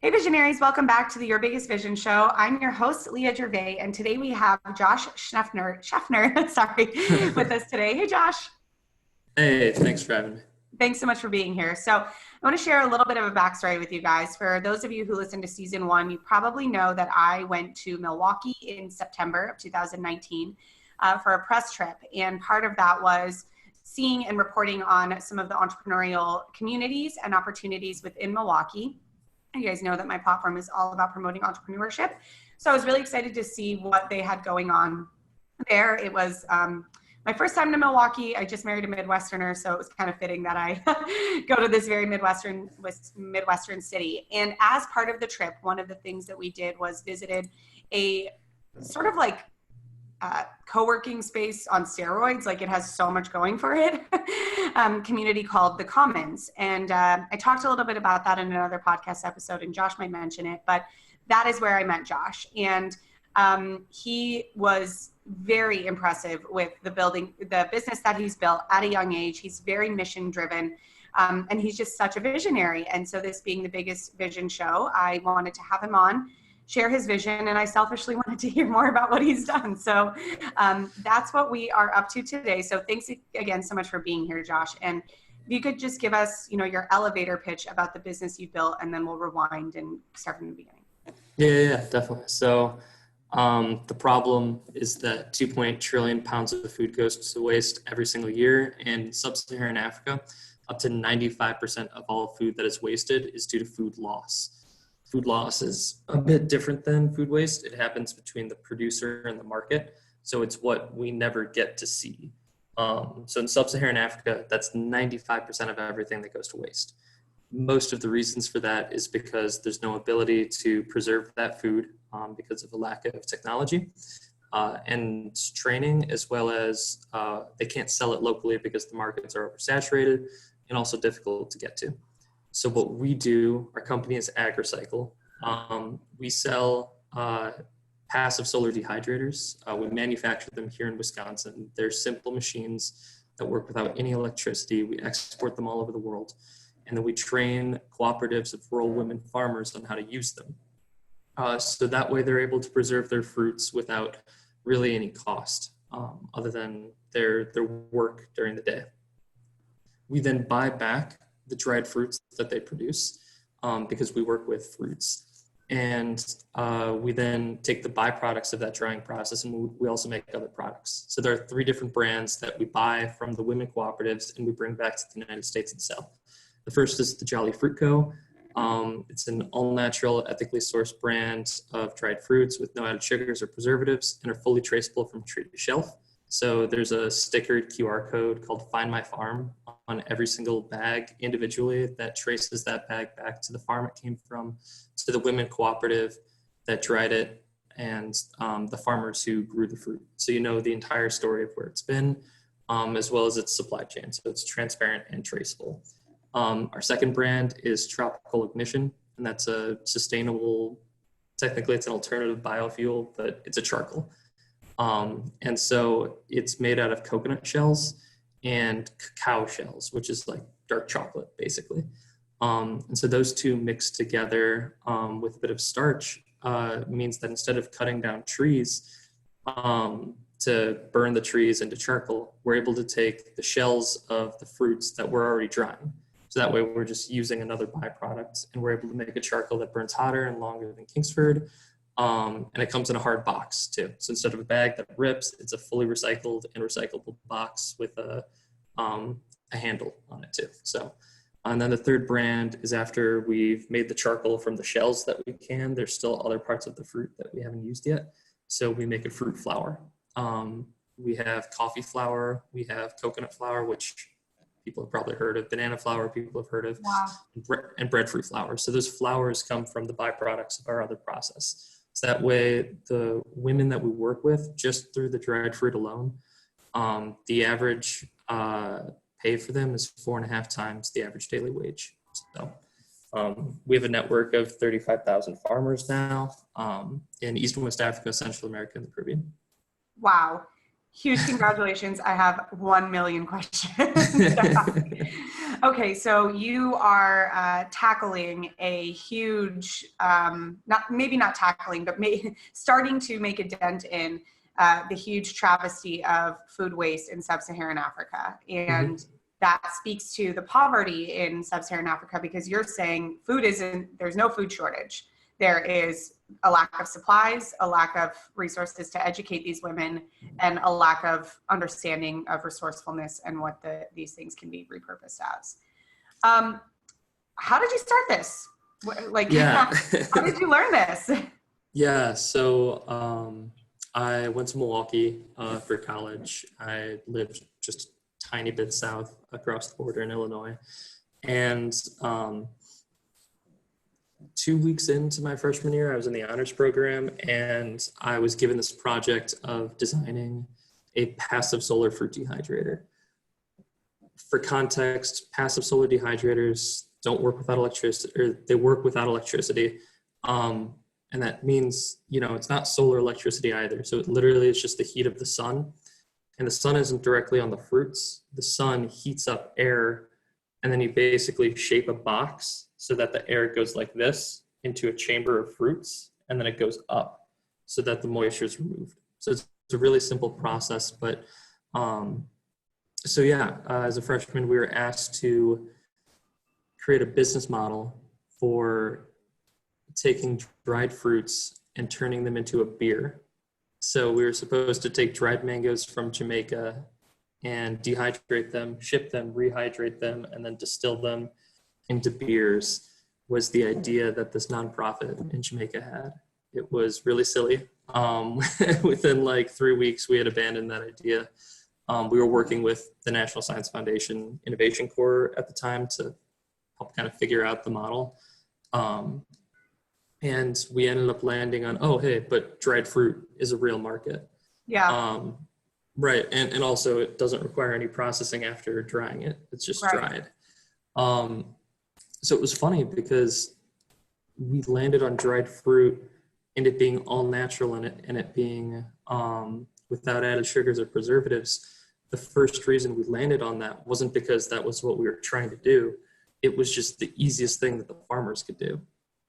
Hey Visionaries, welcome back to the Your Biggest Vision Show. I'm your host, Leah Gervais, and today we have Josh Shefner, with us today. Hey Josh. Hey, thanks for having me. Thanks so much for being here. So I want to share a little bit of a backstory with you guys. For those of you who listened to season 1, you probably know that I went to Milwaukee in September of 2019 for a press trip. And part of that was seeing and reporting on some of the entrepreneurial communities and opportunities within Milwaukee. You guys know that my platform is all about promoting entrepreneurship. So I was really excited to see what they had going on there. It was my first time to Milwaukee. I just married a Midwesterner, so it was kind of fitting that I go to this very Midwestern city. And as part of the trip, one of the things that we did was visited a sort of like co-working space on steroids, like it has so much going for it, community called The Commons. And I talked a little bit about that in another podcast episode, and Josh might mention it, but that is where I met Josh. And he was very impressive with the business that he's built at a young age. He's very mission driven. And he's just such a visionary. And so this being the biggest vision show, I wanted to have him on, share his vision, and I selfishly wanted to hear more about what he's done. So that's what we are up to today. So thanks again so much for being here, Josh. And if you could just give us, your elevator pitch about the business you built, and then we'll rewind and start from the beginning. Yeah, definitely. So the problem is that 2.8 trillion pounds of food goes to waste every single year. In Sub Saharan Africa, up to 95% of all food that is wasted is due to food loss. Food loss is a bit different than food waste. It happens between the producer and the market. So it's what we never get to see. So in Sub-Saharan Africa, that's 95% of everything that goes to waste. Most of the reasons for that is because there's no ability to preserve that food because of a lack of technology and training, as well as they can't sell it locally because the markets are oversaturated and also difficult to get to. So what we do, our company is Agricycle. We sell passive solar dehydrators. We manufacture them here in Wisconsin. They're simple machines that work without any electricity. We export them all over the world. And then we train cooperatives of rural women farmers on how to use them. So that way they're able to preserve their fruits without really any cost other than their work during the day. We then buy back the dried fruits that they produce because we work with fruits. And we then take the byproducts of that drying process, and we also make other products. So there are 3 different brands that we buy from the women cooperatives and we bring back to the United States and sell. The first is the Jolly Fruit Co. It's an all-natural, ethically sourced brand of dried fruits with no added sugars or preservatives and are fully traceable from tree to shelf. So there's a stickered QR code called Find My Farm on every single bag individually that traces that bag back to the farm it came from, to the women cooperative that dried it, and the farmers who grew the fruit. So you know the entire story of where it's been, as well as its supply chain. So it's transparent and traceable. Our second brand is Tropical Ignition, and that's a sustainable, technically it's an alternative biofuel, but it's a charcoal. And so it's made out of coconut shells and cacao shells, which is like dark chocolate, basically. And so those two mixed together with a bit of starch means that instead of cutting down trees to burn the trees into charcoal, we're able to take the shells of the fruits that we're already drying. So that way we're just using another byproduct, and we're able to make a charcoal that burns hotter and longer than Kingsford. And it comes in a hard box too. So instead of a bag that rips, it's a fully recycled and recyclable box with a handle on it too. So, and then the third brand is after we've made the charcoal from the shells that we can, there's still other parts of the fruit that we haven't used yet. So we make a fruit flour. We have coffee flour, we have coconut flour, which people have probably heard of, banana flour, people have heard of, wow, and breadfruit flour. So those flours come from the byproducts of our other process. So that way, the women that we work with, just through the dried fruit alone, the average pay for them is 4.5 times the average daily wage. So we have a network of 35,000 farmers now in East and West Africa, Central America, and the Caribbean. Wow. Huge congratulations. I have 1 million questions. Okay, so you are tackling a huge, not tackling, but starting to make a dent in the huge travesty of food waste in Sub-Saharan Africa. And that speaks to the poverty in Sub-Saharan Africa, because you're saying there's no food shortage. There is a lack of supplies, a lack of resources to educate these women, and a lack of understanding of resourcefulness and what these things can be repurposed as. How did you start this? How did you learn this? Yeah, so I went to Milwaukee for college. I lived just a tiny bit south across the border in Illinois. And 2 weeks into my freshman year, I was in the honors program, and I was given this project of designing a passive solar fruit dehydrator. For context, passive solar dehydrators don't work without electricity, or they work without electricity. And that means, it's not solar electricity either. So it literally is just the heat of the sun, and the sun isn't directly on the fruits. The sun heats up air, and then you basically shape a box so that the air goes like this into a chamber of fruits, and then it goes up so that the moisture is removed. So it's a really simple process, but as a freshman, we were asked to create a business model for taking dried fruits and turning them into a beer. So we were supposed to take dried mangoes from Jamaica and dehydrate them, ship them, rehydrate them, and then distill them into beers. Was the idea that this nonprofit in Jamaica had. It was really silly. Within like 3 weeks, we had abandoned that idea. We were working with the National Science Foundation Innovation Corps at the time to help kind of figure out the model. And we ended up landing on, but dried fruit is a real market. Yeah. Right. And also it doesn't require any processing after drying it. It's just dried. So it was funny because we landed on dried fruit and it being all natural and it being without added sugars or preservatives. The first reason we landed on that wasn't because that was what we were trying to do. It was just the easiest thing that the farmers could do.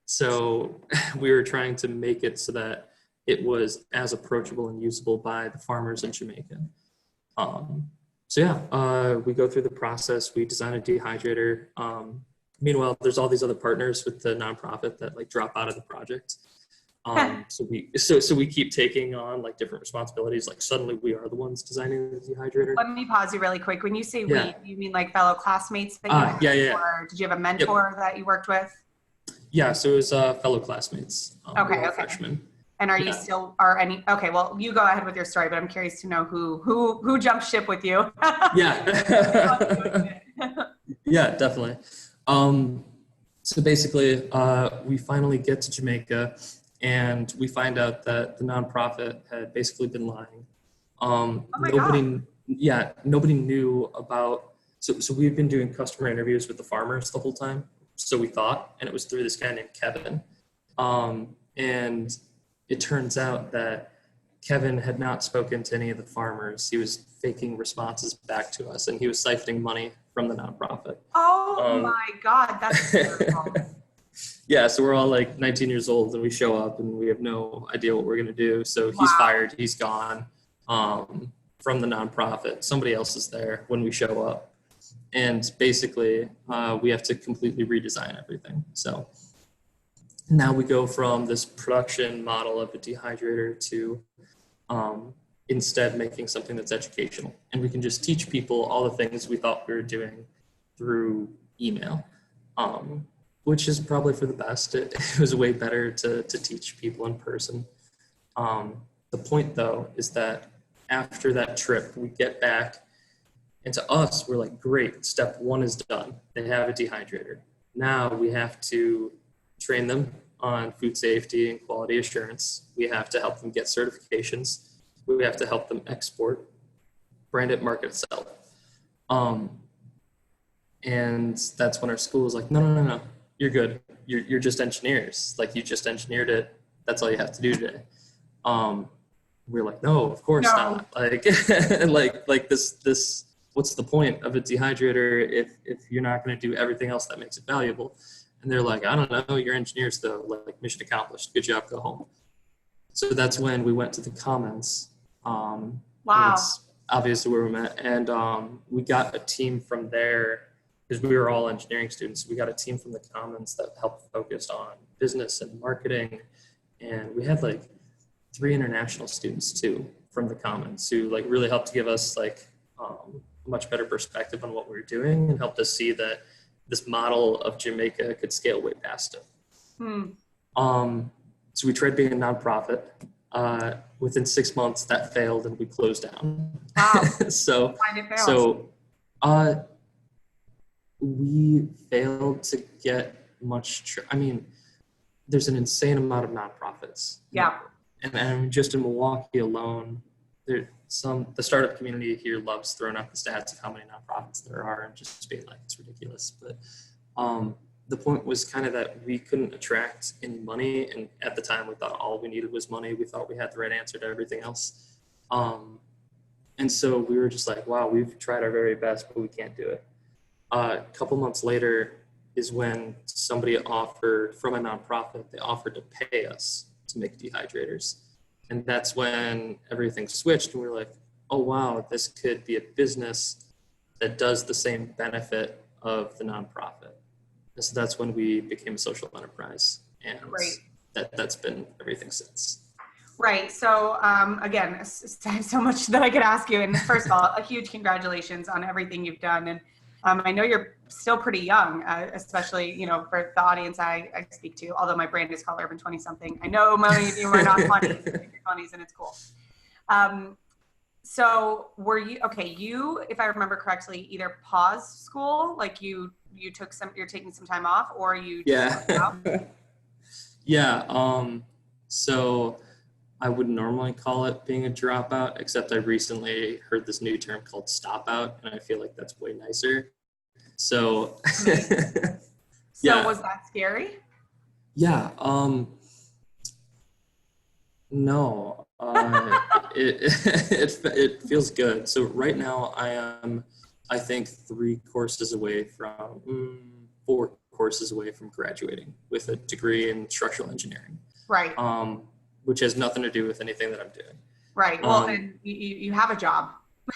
So we were trying to make it so that it was as approachable and usable by the farmers in Jamaica. We go through the process. We design a dehydrator. Meanwhile, there's all these other partners with the nonprofit that like drop out of the project. So we keep taking on like different responsibilities. Like suddenly we are the ones designing the dehydrator. Let me pause you really quick. When you say we, you mean like fellow classmates that you had, or did you have a mentor that you worked with? Yeah, so it was fellow classmates. Okay. Freshmen. And are you still, okay, well, you go ahead with your story, but I'm curious to know who jumped ship with you. Yeah. Yeah, definitely. So basically, we finally get to Jamaica and we find out that the nonprofit had basically been lying. Nobody knew about, so we had been doing customer interviews with the farmers the whole time. So we thought, and it was through this guy named Kevin. And it turns out that Kevin had not spoken to any of the farmers. He was faking responses back to us, and he was siphoning money from the nonprofit. Oh my God, that's terrible. Yeah, so we're all like 19 years old, and we show up, and we have no idea what we're going to do. So he's fired, he's gone from the nonprofit. Somebody else is there when we show up. And basically, we have to completely redesign everything. So now we go from this production model of a dehydrator to instead making something that's educational. And we can just teach people all the things we thought we were doing through email, which is probably for the best. It was way better to teach people in person. The point, though, is that after that trip, we get back, and to us, we're like, great, step one is done. They have a dehydrator. Now we have to train them on food safety and quality assurance. We have to help them get certifications. We have to help them export, brand it, market, sell it. And that's when our school was like, no, you're good. You're just engineers. Like, you just engineered it. That's all you have to do today. We're like, no, of course not. Like, like this what's the point of a dehydrator if you're not going to do everything else that makes it valuable? And they're like, I don't know, you're engineers though, like mission accomplished, good job, go home. So that's when we went to the Commons. Wow. That's obviously where we met. And we got a team from there, because we were all engineering students. We got a team from the Commons that helped focus on business and marketing. And we had like 3 international students too from the Commons who like really helped give us like a much better perspective on what we were doing, and helped us see that this model of Jamaica could scale way past it. So we tried being a nonprofit. Within 6 months, that failed, and we closed down. Wow. So we failed to get much. I mean, there's an insane amount of nonprofits. Yeah. And just in Milwaukee alone, the startup community here loves throwing out the stats of how many nonprofits there are and just being like, it's ridiculous. But the point was kind of that we couldn't attract any money. And at the time, we thought all we needed was money. We thought we had the right answer to everything else. And so we were just like, wow, we've tried our very best, but we can't do it. A couple months later is when somebody offered, from a nonprofit, they offered to pay us to make dehydrators. And that's when everything switched, and we were like, oh, wow, this could be a business that does the same benefit of the nonprofit. And so that's when we became a social enterprise, and that's been everything since. Right. So again, I have so much that I could ask you. And first of all, a huge congratulations on everything you've done. And I know you're still pretty young, especially, you know, for the audience I speak to, although my brand is called Urban 20 something. I know many of you are not 20s, you're 20s, and it's cool. So were you, you, if I remember correctly, either paused school, like you're taking some time off, or you just out? Yeah. So I would normally call it being a dropout, except I recently heard this new term called stop out, and I feel like that's way nicer. So, So was that scary? Yeah. No, it feels good. So right now I am, I think 4 courses away from graduating with a degree in structural engineering. Right. Which has nothing to do with anything that I'm doing. Right. Well, and you have a job.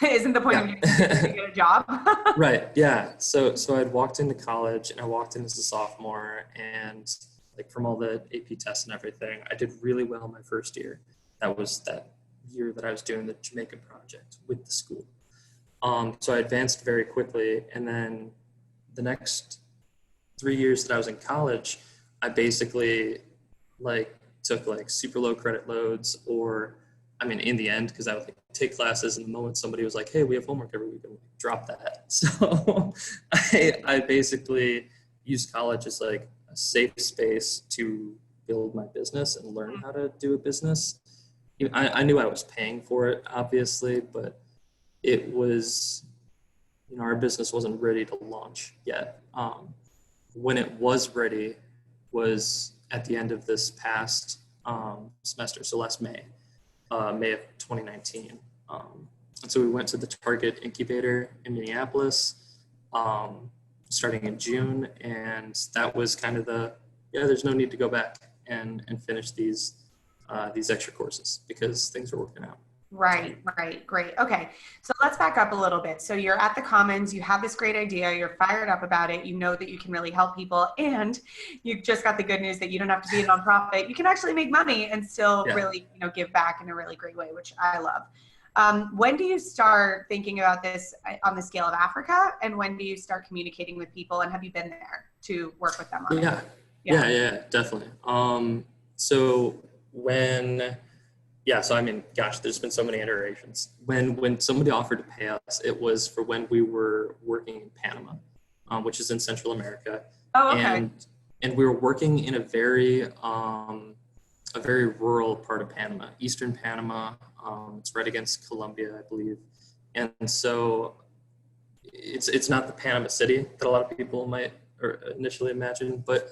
Isn't the point of you to get a job? Right. Yeah. So I'd walked into college, and I walked in as a sophomore, and like from all the AP tests and everything, I did really well my first year. That was that year that I was doing the Jamaica project with the school. So I advanced very quickly, and then the next 3 years that I was in college, I basically took super low credit loads, or in the end, because I would take classes, and the moment somebody was like, hey, we have homework every week, I would drop that. So I basically used college as a safe space to build my business and learn how to do a business. I knew I was paying for it, obviously, but it was, our business wasn't ready to launch yet. When it was ready was at the end of this past semester, so last May of 2019. And so we went to the Target incubator in Minneapolis, starting in June, and that was kind of there's no need to go back and finish these extra courses because things are working out. Right. Great. Okay. So let's back up a little bit. So you're at the Commons, you have this great idea, you're fired up about it, you know that you can really help people, and you've just got the good news that you don't have to be a nonprofit. You can actually make money and still really, give back in a really great way, which I love. When do you start thinking about this on the scale of Africa, and when do you start communicating with people, and have you been there to work with them on it? Yeah, definitely. There's been so many iterations. When somebody offered to pay us, it was for when we were working in Panama, which is in Central America. Oh, okay. And we were working in a very rural part of Panama, Eastern Panama. It's right against Colombia, I believe. And so it's not the Panama City that a lot of people might initially imagine, but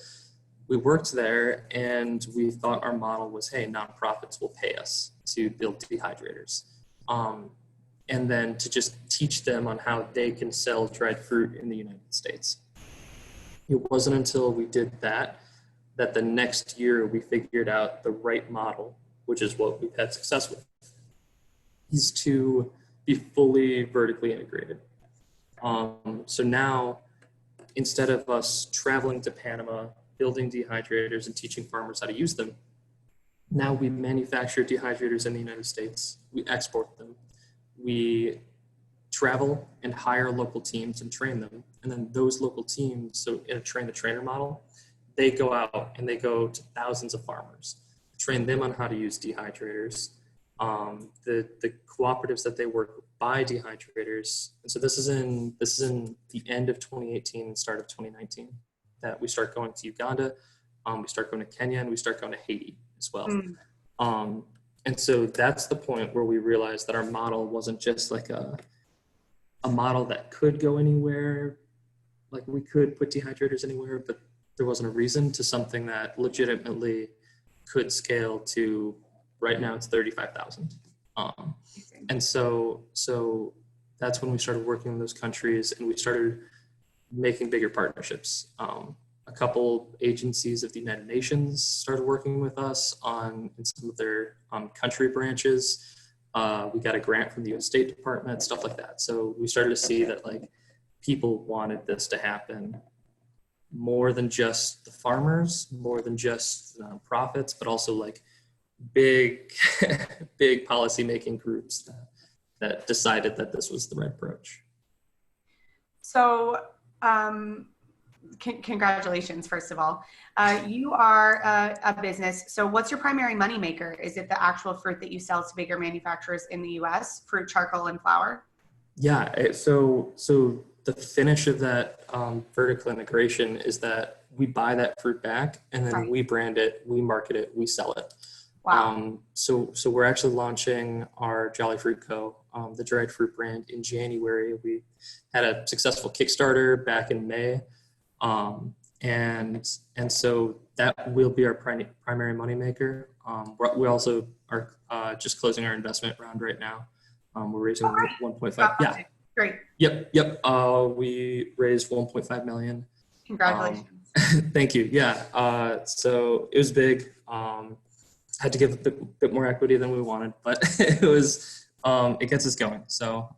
we worked there, and we thought our model was, hey, nonprofits will pay us to build dehydrators. and then to just teach them on how they can sell dried fruit in the United States. It wasn't until we did that the next year we figured out the right model, which is what we've had success with, is to be fully vertically integrated. So now, instead of us traveling to Panama, building dehydrators and teaching farmers how to use them, now we manufacture dehydrators in the United States. We export them. We travel and hire local teams and train them. And then those local teams, so in a train-the-trainer model, they go out and they go to thousands of farmers, train them on how to use dehydrators. The cooperatives that they work with buy dehydrators. And so this is in the end of 2018 and start of 2019 that we start going to Uganda, we start going to Kenya, and we start going to Haiti as well. And so that's the point where we realized that our model wasn't just like a model that could go anywhere, like we could put dehydrators anywhere, but there wasn't a reason, to something that legitimately could scale to, right now it's 35,000. And so that's when we started working in those countries, and we started making bigger partnerships. A couple agencies of the United Nations started working with us in some of their country branches. We got a grant from the US State Department, stuff like that. So we started to see that like people wanted this to happen, more than just the farmers, more than just nonprofits, but also like big policy-making groups that decided that this was the right approach. So, congratulations, first of all. You are a business. So what's your primary moneymaker? Is it the actual fruit that you sell to bigger manufacturers in the US, fruit, charcoal, and flour? Yeah, so the finish of that vertical integration is that we buy that fruit back, and then we brand it, we market it, we sell it. Wow. So we're actually launching our Jolly Fruit Co., the dried fruit brand, in January. We had a successful Kickstarter back in May. And so that will be our primary moneymaker. We also are just closing our investment round right now. We're raising 1.5. Yeah. Great. Yep. We raised 1.5 million. Congratulations. Thank you. Yeah. So it was big. Had to give a bit more equity than we wanted, but it was, it gets us going. So,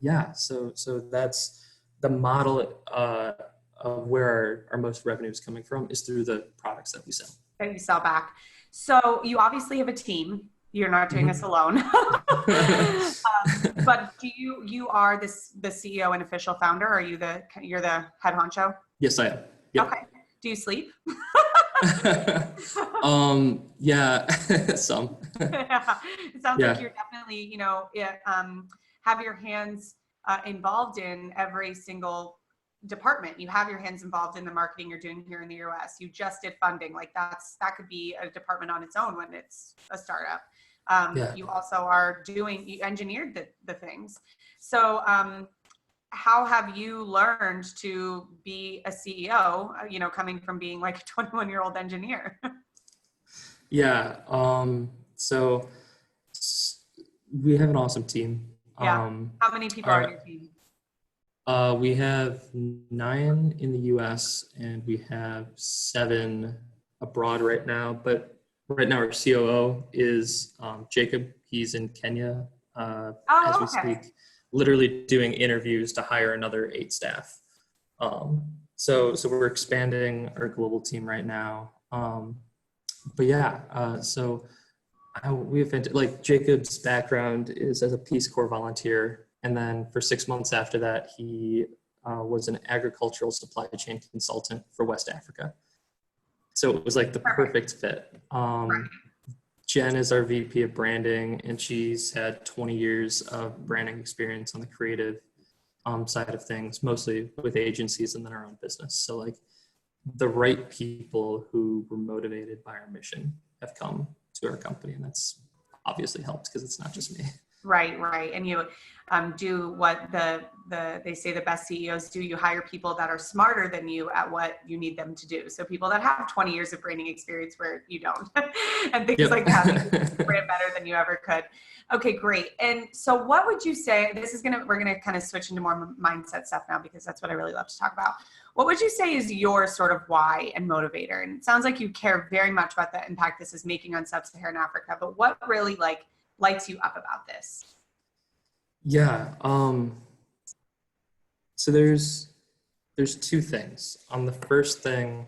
yeah, so that's the model of where our most revenue is coming from, is through the products that we sell. That you sell back. So you obviously have a team. You're not doing this alone. But you are the CEO and official founder? Or you're the head honcho? Yes, I am. Yep. Okay. Do you sleep? Yeah, some. Yeah. It sounds like you're definitely, have your hands involved in every single department. You have your hands involved in the marketing you're doing here in the US. You just did funding. Like that could be a department on its own when it's a startup. You also you engineered the things. So, how have you learned to be a CEO, coming from being like a 21-year-old engineer? Yeah. So we have an awesome team. Yeah. How many people are on your team? We have 9 in the US and we have 7 abroad right now. But right now our COO is Jacob. He's in Kenya as we speak, literally doing interviews to hire another 8 staff. So we're expanding our global team right now. But yeah, so like Jacob's background is as a Peace Corps volunteer. And then for 6 months after that, he was an agricultural supply chain consultant for West Africa. So it was like the perfect fit. Jen is our VP of branding, and she's had 20 years of branding experience on the creative side of things, mostly with agencies and then our own business. So like the right people who were motivated by our mission have come to our company, and that's obviously helped because it's not just me. Right, right. And you do what they say the best CEOs do. You hire people that are smarter than you at what you need them to do. So people that have 20 years of branding experience where you don't, and things Yep. like that, brand better than you ever could. Okay, great. And so what would you say, we're gonna kind of switch into more mindset stuff now, because that's what I really love to talk about. What would you say is your sort of why and motivator? And it sounds like you care very much about the impact this is making on Sub-Saharan Africa, but what really lights you up about this? Yeah. So there's two things. On the first thing,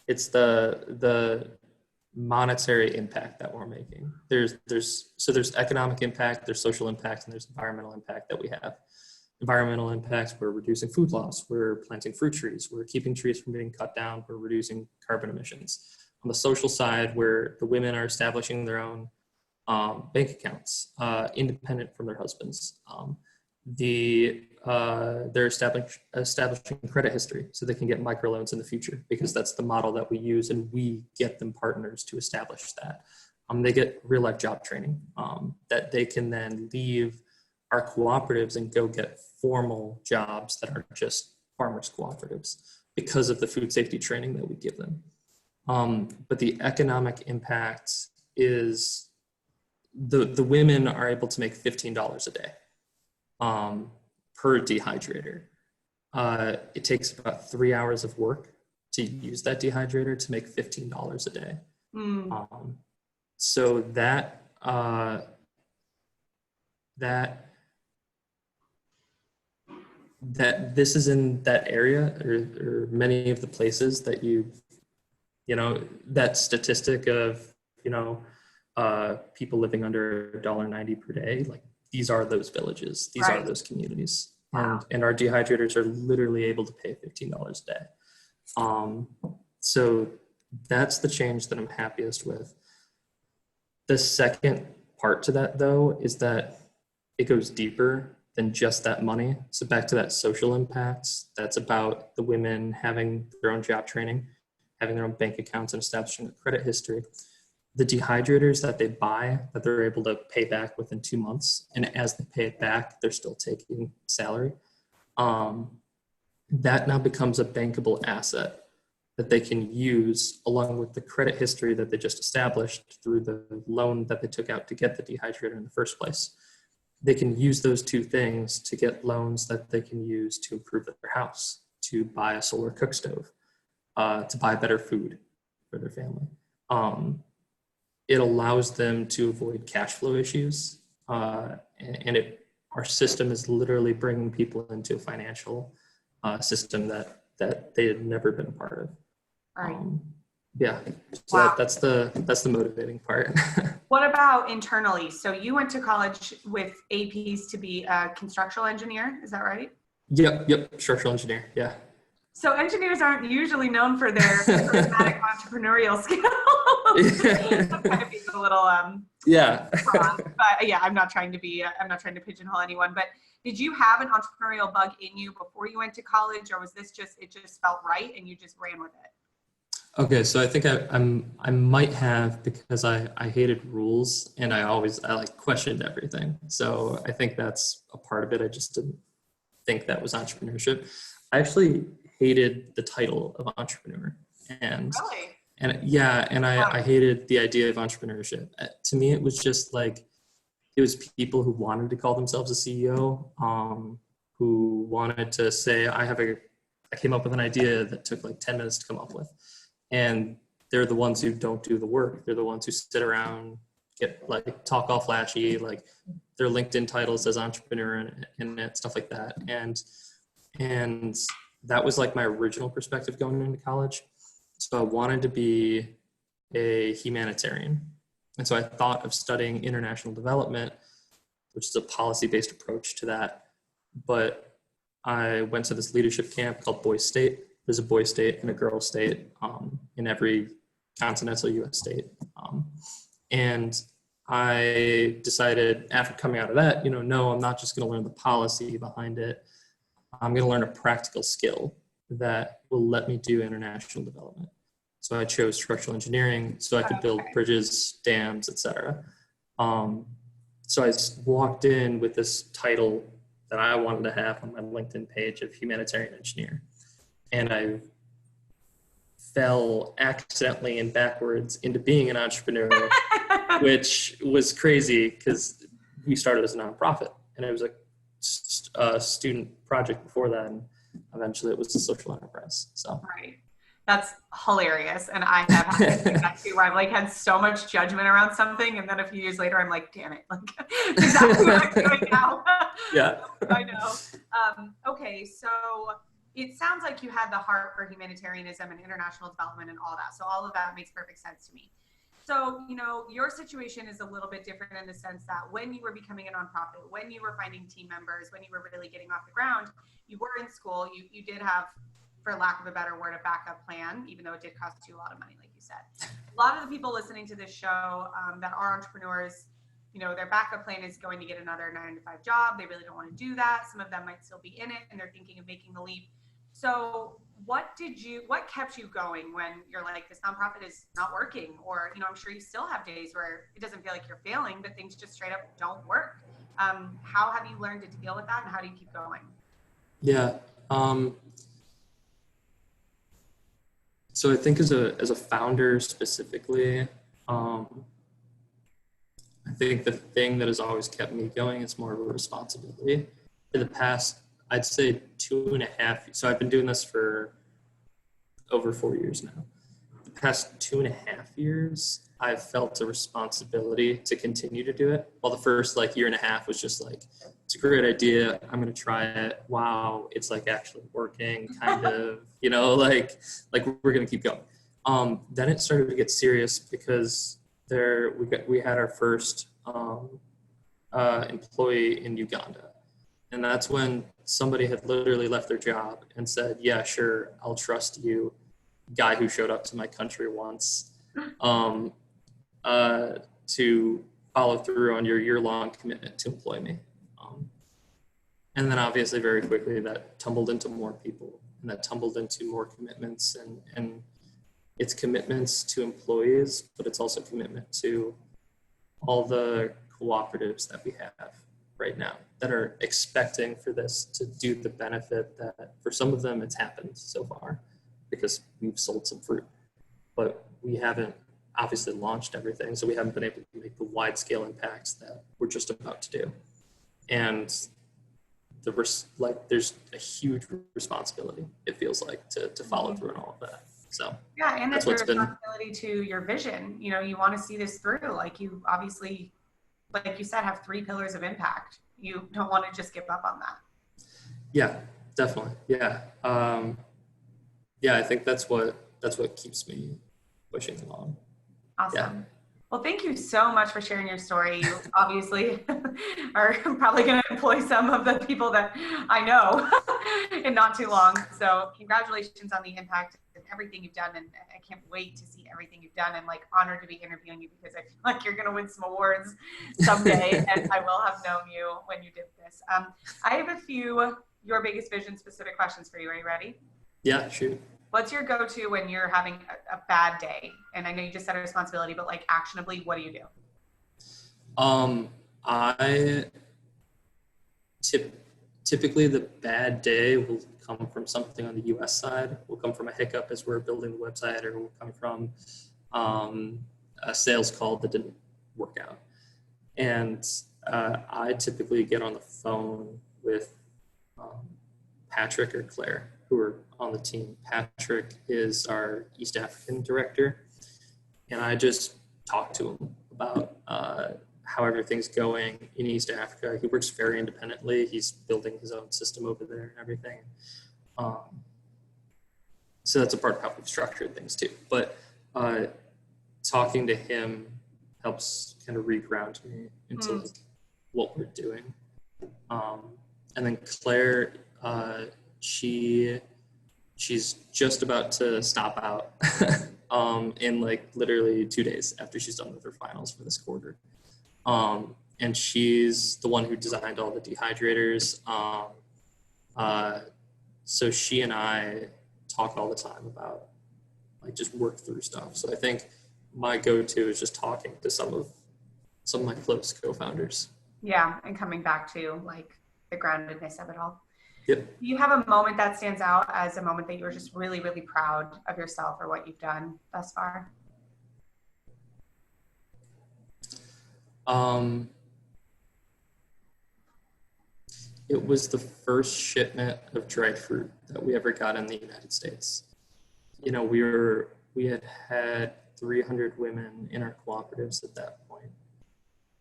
it's the monetary impact that we're making. There's economic impact, there's social impact, and there's environmental impact that we have. Environmental impacts, we're reducing food loss, we're planting fruit trees, we're keeping trees from being cut down, we're reducing carbon emissions. On the social side, where the women are establishing their own bank accounts, independent from their husbands. They're establishing credit history so they can get microloans in the future, because that's the model that we use, and we get them partners to establish that. They get real life job training that they can then leave our cooperatives and go get formal jobs that are just farmers cooperatives because of the food safety training that we give them. But the economic impact is the women are able to make $15 a day per dehydrator. It takes about 3 hours of work to use that dehydrator to make $15 a day. So that this is in that area, or many of the places that that statistic of people living under $1.90 per day, like these are those villages, these are those communities. Wow. And our dehydrators are literally able to pay $15 a day. So that's the change that I'm happiest with. The second part to that, though, is that it goes deeper than just that money. So back to that social impacts, that's about the women having their own job training, having their own bank accounts, and establishing a credit history. The dehydrators that they buy, that they're able to pay back within 2 months, and as they pay it back, they're still taking salary. That now becomes a bankable asset that they can use along with the credit history that they just established through the loan that they took out to get the dehydrator in the first place. They can use those two things to get loans that they can use to improve their house, to buy a solar cook stove, to buy better food for their family. It allows them to avoid cash flow issues, and our system is literally bringing people into a financial system that they had never been a part of. Right. Yeah, so Wow. that's the motivating part. What about internally? So you went to college with APs to be a constructional engineer, is that right? Yep, structural engineer, yeah. So engineers aren't usually known for their charismatic entrepreneurial skills. I'm kind of being a little Yeah. broad, but yeah, I'm not trying to pigeonhole anyone. But did you have an entrepreneurial bug in you before you went to college, or was this it just felt right and you just ran with it? Okay, so I think I might have, because I hated rules and I questioned everything. So I think that's a part of it. I just didn't think that was entrepreneurship. I actually hated the title of entrepreneur, and I hated the idea of entrepreneurship. To me, it was just like, it was people who wanted to call themselves a CEO, who wanted to say, I came up with an idea that took like 10 minutes to come up with. And they're the ones who don't do the work. They're the ones who sit around, talk all flashy, like their LinkedIn title says entrepreneur and stuff like that. And that was like my original perspective going into college. So I wanted to be a humanitarian. And so I thought of studying international development, which is a policy-based approach to that. But I went to this leadership camp called Boys State. There's a boys state and a girls state in every continental US state. And I decided after coming out of that, no, I'm not just going to learn the policy behind it. I'm going to learn a practical skill that will let me do international development. So I chose structural engineering so I could build bridges, dams, etc. so I walked in with this title that I wanted to have on my LinkedIn page of humanitarian engineer. And I fell accidentally and backwards into being an entrepreneur, which was crazy because we started as a nonprofit and it was a student project before that. And eventually it was a social enterprise. So. Right. That's hilarious. And I have had to do that too, where I've like had so much judgment around something. And then a few years later, I'm like, damn it. Like exactly what I'm doing now. Yeah. I know. Okay. So it sounds like you had the heart for humanitarianism and international development and all that. So all of that makes perfect sense to me. So, you know, your situation is a little bit different in the sense that when you were becoming a nonprofit, when you were finding team members, when you were really getting off the ground, you were in school, you did have, for lack of a better word, a backup plan, even though it did cost you a lot of money, like you said. A lot of the people listening to this show that are entrepreneurs, you know, their backup plan is going to get another 9-to-5 job. They really don't want to do that. Some of them might still be in it and they're thinking of making the leap. So what kept you going when you're like, this nonprofit is not working? Or, you know, I'm sure you still have days where it doesn't feel like you're failing, but things just straight up don't work. How have you learned to deal with that and how do you keep going? Yeah. So I think as a founder specifically, I think the thing that has always kept me going is more of a responsibility. For the past, I'd say 2.5. So I've been doing this for over 4 years now. The past 2.5 years, I've felt a responsibility to continue to do it. While the first like 1.5 years was just like, it's a great idea. I'm going to try it. Wow. It's like actually working kind of, you know, like we're going to keep going. Then it started to get serious because we had our first employee in Uganda. And that's when somebody had literally left their job and said, yeah, sure, I'll trust you, guy who showed up to my country once, to follow through on your year-long commitment to employ me. And then obviously very quickly that tumbled into more people and that tumbled into more commitments, and it's commitments to employees, but it's also commitment to all the cooperatives that we have right now that are expecting for this to do the benefit that for some of them it's happened so far because we've sold some fruit, but we haven't obviously launched everything. So we haven't been able to make the wide scale impacts that we're just about to do. And there's a huge responsibility, it feels like, to follow through on all of that. So yeah, and that's your responsibility to your vision. You know, you want to see this through. Like you obviously, like you said, have 3 pillars of impact. You don't want to just give up on that. Yeah, definitely. Yeah. I think that's what keeps me pushing along. Awesome. Yeah. Well, thank you so much for sharing your story. You obviously are probably going to employ some of the people that I know in not too long. So congratulations on the impact and everything you've done. And I can't wait to see everything you've done, and like honored to be interviewing you because I feel like you're going to win some awards someday. And I will have known you when you did this. I have a few your biggest vision specific questions for you. Are you ready? Yeah, shoot. What's your go-to when you're having a bad day? And I know you just said a responsibility, but like actionably, what do you do? I typically the bad day will come from something on the US side, will come from a hiccup as we're building the website, or will come from a sales call that didn't work out. And I typically get on the phone with Patrick or Claire, who are on the team. Patrick is our East African director, and I just talk to him about how everything's going in East Africa. He works very independently. He's building his own system over there and everything. So that's a part of how we've structured things too. But talking to him helps kind of reground me into like what we're doing. And then Claire, she's just about to stop out in like literally 2 days after she's done with her finals for this quarter. And she's the one who designed all the dehydrators. So she and I talk all the time about like just work through stuff. So I think my go-to is just talking to some of my close co-founders Yeah. And coming back to like the groundedness of it all. Yep. Do you have a moment that stands out as a moment that you were just really, really proud of yourself or what you've done thus far? Um, it was the first shipment of dried fruit that we ever got in the United States. You know, we had 300 women in our cooperatives at that point,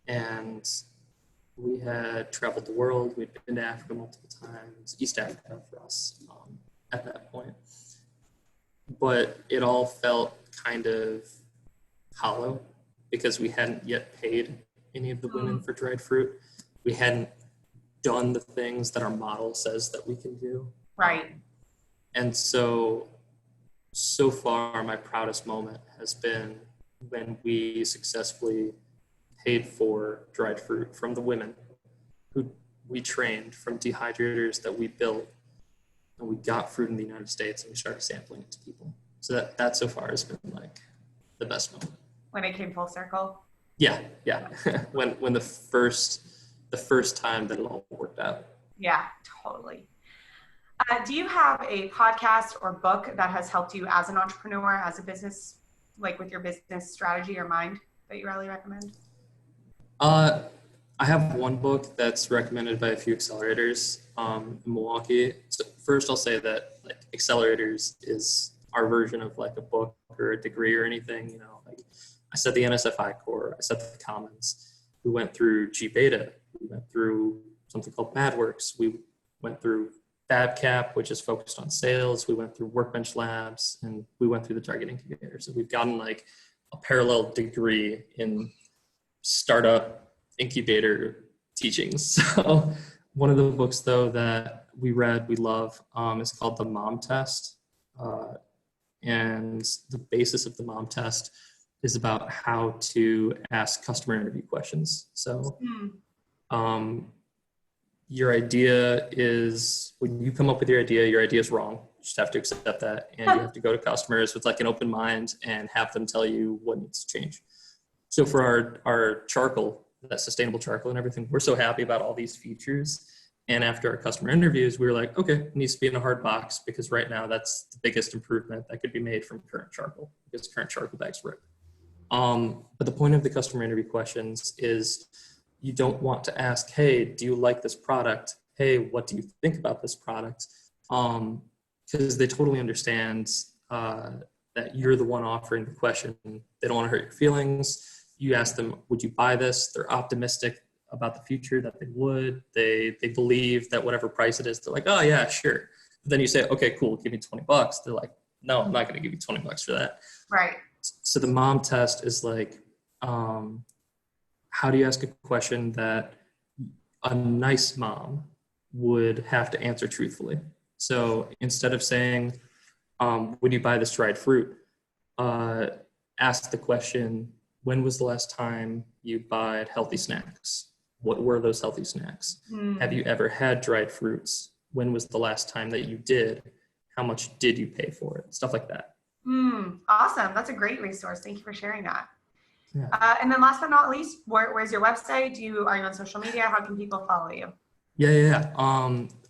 and we had traveled the world. We'd been to Africa multiple times, East Africa for us at that point. But it all felt kind of hollow because we hadn't yet paid any of the women for dried fruit. We hadn't done the things that our model says that we can do. Right. And so far, my proudest moment has been when we successfully paid for dried fruit from the women who we trained, from dehydrators that we built, and we got fruit in the United States and we started sampling it to people. So that so far has been like the best moment. When it came full circle? Yeah. when the first time that it all worked out. Yeah, totally. Do you have a podcast or book that has helped you as an entrepreneur, as a business, like with your business strategy or mind, that you really recommend? I have one book that's recommended by a few accelerators in Milwaukee. So first, I'll say that like accelerators is our version of like a book or a degree or anything. You know, like I said the NSFI core, I said the Commons. We went through G Beta. We went through something called MadWorks. We went through FabCap, which is focused on sales. We went through Workbench Labs, and we went through the Target Incubator. So we've gotten like a parallel degree in startup incubator teachings. So one of the books though that we read, we love, is called The Mom Test. And the basis of the Mom Test is about how to ask customer interview questions. So your idea is, when you come up with your idea is wrong. You just have to accept that. And you have to go to customers with like an open mind and have them tell you what needs to change. So for our charcoal, that sustainable charcoal and everything, we're so happy about all these features. And after our customer interviews, we were like, okay, it needs to be in a hard box, because right now that's the biggest improvement that could be made from current charcoal, because current charcoal bags rip. But the point of the customer interview questions is, you don't want to ask, hey, do you like this product? Hey, what do you think about this product? Because they totally understand that you're the one offering the question. They don't want to hurt your feelings. You ask them, would you buy this? They're optimistic about the future that they would. They believe that whatever price it is, they're like, oh yeah, sure. But then you say, okay, cool, give me $20. They're like, no, I'm not going to give you $20 for that. Right. So the mom test is like, how do you ask a question that a nice mom would have to answer truthfully? So instead of saying, would you buy this dried fruit? Ask the question, when was the last time you bought healthy snacks? What were those healthy snacks? Have you ever had dried fruits? When was the last time that you did? How much did you pay for it? Stuff like that. Awesome. That's a great resource. Thank you for sharing that. Yeah. And then last but not least, where's your website? Are you on social media? How can people follow you? Yeah.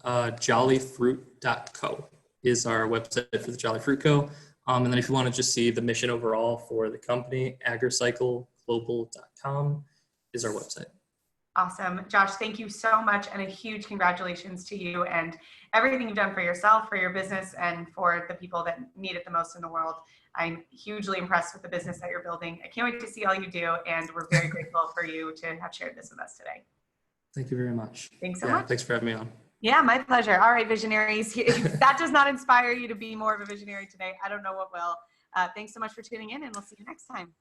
Jollyfruit.co is our website for the Jolly Fruit Co. And then if you want to just see the mission overall for the company, agricycleglobal.com is our website. Awesome. Josh, thank you so much. And a huge congratulations to you and everything you've done for yourself, for your business, and for the people that need it the most in the world. I'm hugely impressed with the business that you're building. I can't wait to see all you do. And we're very grateful for you to have shared this with us today. Thank you very much. Thanks so much. Thanks for having me on. Yeah, my pleasure. All right, visionaries. If that does not inspire you to be more of a visionary today, I don't know what will. Thanks so much for tuning in, and we'll see you next time.